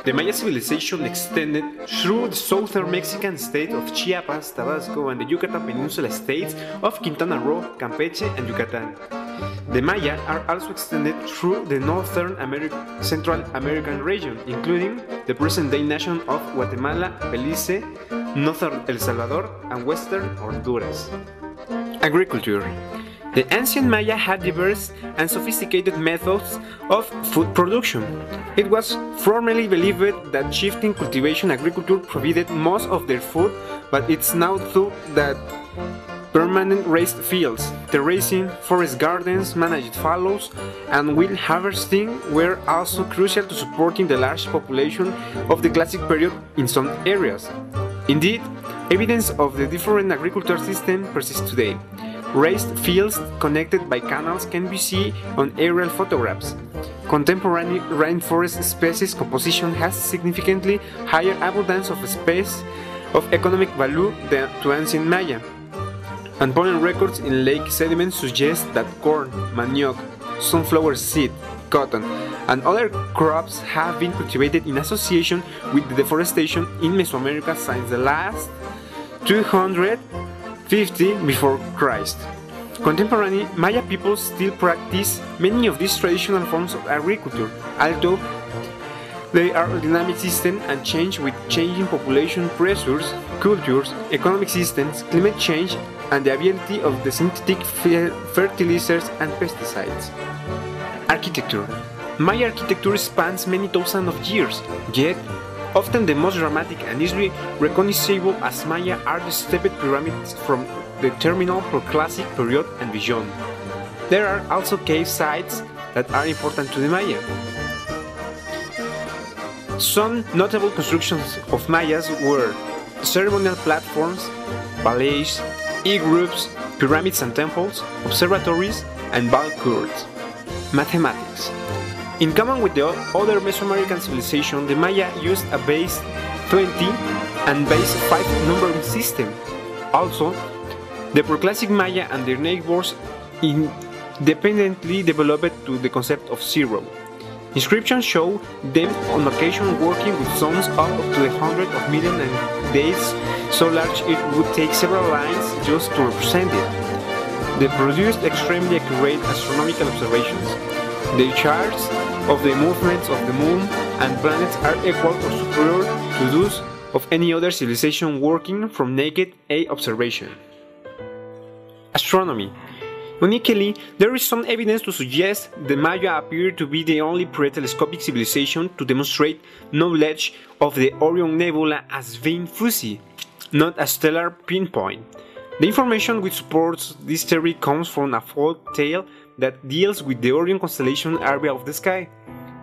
The Maya civilization extended through the southern Mexican state of Chiapas, Tabasco, and the Yucatan Peninsula states of Quintana Roo, Campeche, and Yucatan. The Maya are also extended through the Central American region, including the present-day nation of Guatemala, Belize, northern El Salvador, and western Honduras. Agriculture. The ancient Maya had diverse and sophisticated methods of food production. It was formerly believed that shifting cultivation agriculture provided most of their food, but it's now thought that permanent raised fields, terracing, forest gardens, managed fallows, and wind harvesting were also crucial to supporting the large population of the classic period in some areas. Indeed, evidence of the different agricultural system persists today. Raised fields connected by canals can be seen on aerial photographs. Contemporary rainforest species composition has significantly higher abundance of species of economic value than to ancient Maya. And pollen records in lake sediments suggest that corn, manioc, sunflower seed, cotton, and other crops have been cultivated in association with the deforestation in Mesoamerica since the last 250 before Christ. Contemporary Maya peoples still practice many of these traditional forms of agriculture, although they are a dynamic system and change with changing population pressures, cultures, economic systems, climate change, and the availability of the synthetic fertilizers and pesticides. Architecture. Maya architecture spans many thousands of years, yet often the most dramatic and easily recognizable as Maya are the stepped pyramids from the terminal Preclassic period and beyond. There are also cave sites that are important to the Maya. Some notable constructions of Mayas were ceremonial platforms, palaces, groups, pyramids and temples, observatories, and ball courts. Mathematics. In common with the other Mesoamerican civilization, the Maya used a base 20 and base 5 numbering system. Also, the Preclassic Maya and their neighbors independently developed to the concept of zero. Inscriptions show them on occasion working with zones up to the hundreds of millions of days, so large it would take several lines just to represent it. They produced extremely accurate astronomical observations. Their charts of the movements of the moon and planets are equal or superior to those of any other civilization working from naked eye observation. Astronomy. Uniquely, there is some evidence to suggest the Maya appear to be the only pre-telescopic civilization to demonstrate knowledge of the Orion Nebula as being fuzzy, not a stellar pinpoint. The information which supports this theory comes from a folk tale that deals with the Orion constellation area of the sky.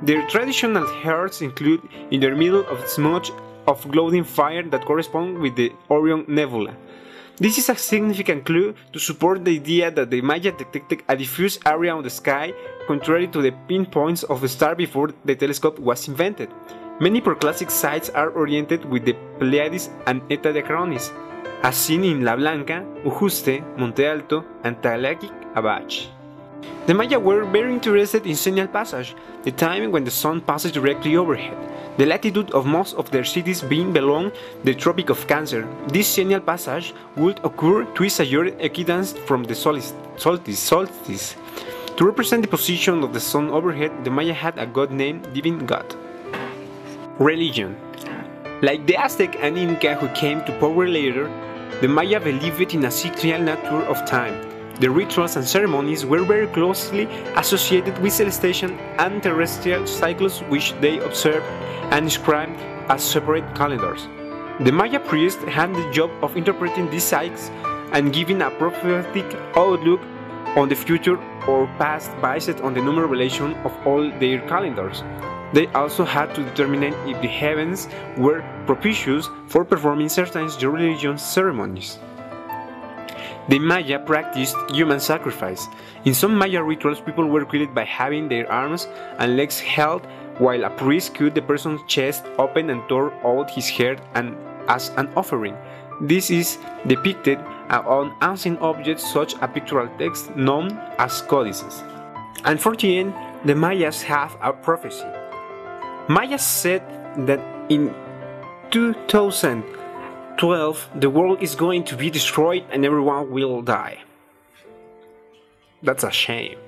Their traditional hearts include in the middle of smudge of glowing fire that correspond with the Orion Nebula. This is a significant clue to support the idea that the Maya detected a diffuse area on the sky, contrary to the pinpoints of the star before the telescope was invented. Many preclassic sites are oriented with the Pleiades and Eta Diacronis, as seen in La Blanca, Ujuste, Monte Alto, and Talakik-Abach. The Maya were very interested in señal passage, the time when the sun passes directly overhead. The latitude of most of their cities being below the Tropic of Cancer, this señal passage would occur twice a year equidistant from the solstice. To represent the position of the sun overhead, the Maya had a god named Divine God. Religion. Like the Aztec and Inca who came to power later, the Maya believed in a cyclical nature of time. The rituals and ceremonies were very closely associated with celestial and terrestrial cycles which they observed and described as separate calendars. The Maya priests had the job of interpreting these cycles and giving a prophetic outlook on the future or past based on the number relation of all their calendars. They also had to determine if the heavens were propitious for performing certain religious ceremonies. The Maya practiced human sacrifice. In some Maya rituals, people were killed by having their arms and legs held, while a priest cut the person's chest open and tore out his hair as an offering. This is depicted on ancient objects such as pictorial text known as codices. And for the end, the Mayas have a prophecy. Mayas said that in 2012 the world is going to be destroyed and everyone will die. That's a shame.